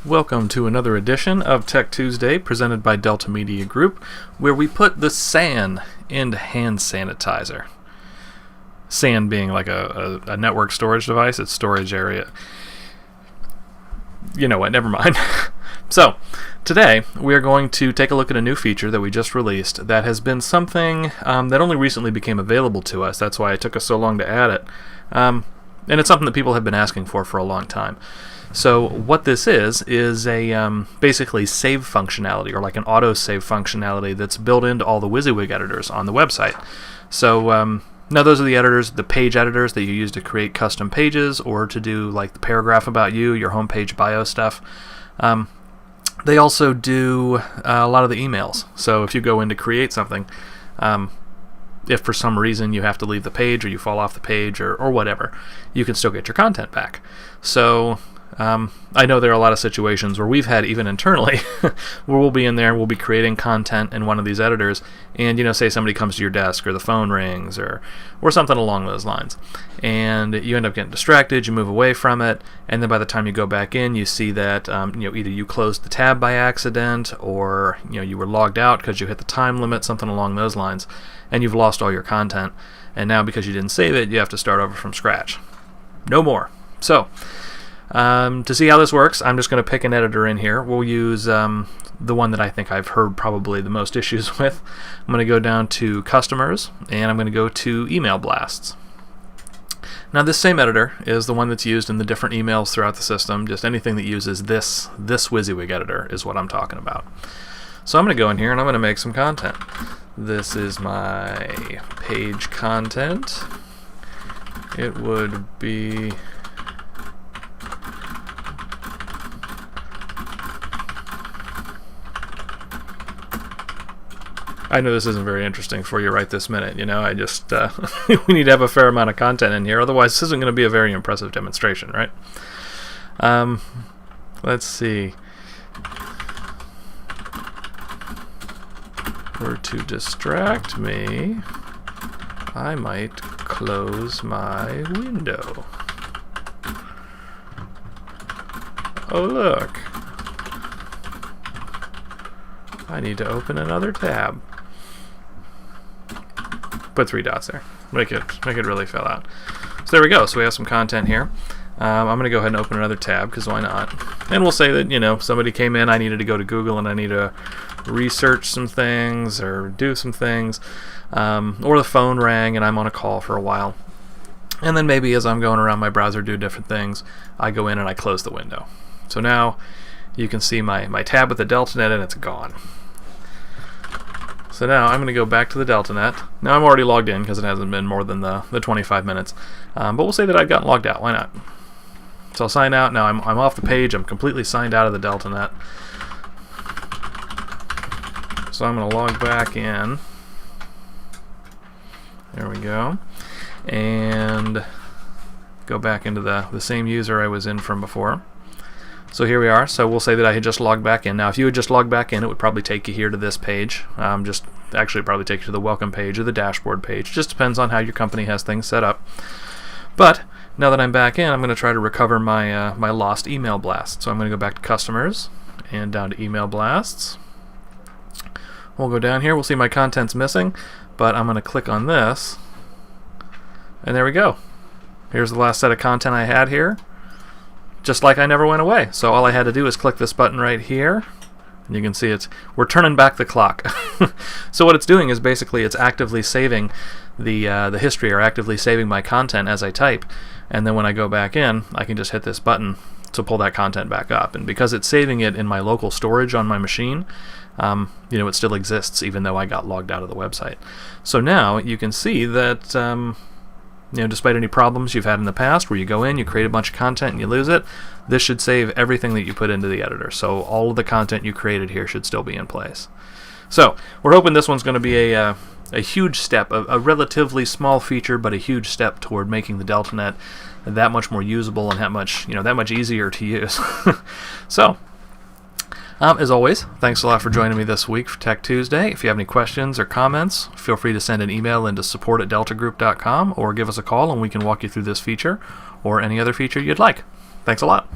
Welcome to another edition of Tech Tuesday presented by Delta Media Group, where we put the SAN into hand sanitizer. SAN being like a network storage device, it's storage area. You know what, never mind. So, today we are going to take a look at a new feature that we just released that has been something that only recently became available to us. That's why it took us so long to add it. And it's something that people have been asking for a long time. So what this is a basically save functionality, or like an autosave functionality that's built into all the WYSIWYG editors on the website. So now those are the editors, the page editors that you use to create custom pages or to do like the paragraph about you, your homepage bio stuff. They also do a lot of the emails. So if you go in to create something, if for some reason you have to leave the page or you fall off the page or whatever, you can still get your content back. So I know there are a lot of situations where we've had, even internally, where we'll be in there and we'll be creating content in one of these editors, and say somebody comes to your desk or the phone rings or something along those lines, and you end up getting distracted, you move away from it, and then by the time you go back in, you see that either you closed the tab by accident or you were logged out because you hit the time limit, something along those lines, and you've lost all your content, and now because you didn't save it, you have to start over from scratch. No more. So to see how this works, I'm just going to pick an editor in here. We'll use the one that I think I've heard probably the most issues with. I'm going to go down to Customers, and I'm going to go to Email Blasts. Now this same editor is the one that's used in the different emails throughout the system. Just anything that uses this WYSIWYG editor is what I'm talking about. So I'm going to go in here and I'm going to make some content. This is my page content. It would be... I know this isn't very interesting for you right this minute. I just we need to have a fair amount of content in here, otherwise this isn't going to be a very impressive demonstration, right? Let's see. Were to distract me, I might close my window. Oh look, I need to open another tab. Put 3 dots there. Make it really fill out. So there we go. So we have some content here. I'm going to go ahead and open another tab because why not? And we'll say that somebody came in. I needed to go to Google and I need to research some things or do some things, or the phone rang and I'm on a call for a while. And then maybe as I'm going around my browser do different things, I go in and I close the window. So now you can see my tab with the DeltaNet and it's gone. So now I'm going to go back to the DeltaNet. Now I'm already logged in because it hasn't been more than the 25 minutes. But we'll say that I've gotten logged out. Why not? So I'll sign out. Now I'm off the page. I'm completely signed out of the DeltaNet. So I'm going to log back in. There we go. And go back into the same user I was in from before. So here we are. So we'll say that I had just logged back in. Now if you had just logged back in, it would probably take you here to this page. Actually probably take you to the welcome page or the dashboard page. Just depends on how your company has things set up. But now that I'm back in, I'm going to try to recover my my lost email blast. So I'm going to go back to Customers and down to Email Blasts. We'll go down here. We'll see my content's missing, but I'm going to click on this, and there we go. Here's the last set of content I had here. Just like I never went away. So all I had to do is click this button right here. And you can see we're turning back the clock. So what it's doing is basically it's actively saving the history, or actively saving my content as I type. And then when I go back in, I can just hit this button to pull that content back up. And because it's saving it in my local storage on my machine, it still exists even though I got logged out of the website. So now you can see that despite any problems you've had in the past where you go in, you create a bunch of content and you lose it, this should save everything that you put into the editor. So all of the content you created here should still be in place. So we're hoping this one's going to be a huge step, a relatively small feature, but a huge step toward making the DeltaNet that much more usable and that much easier to use. So as always, thanks a lot for joining me this week for Tech Tuesday. If you have any questions or comments, feel free to send an email into support@deltagroup.com or give us a call and we can walk you through this feature or any other feature you'd like. Thanks a lot.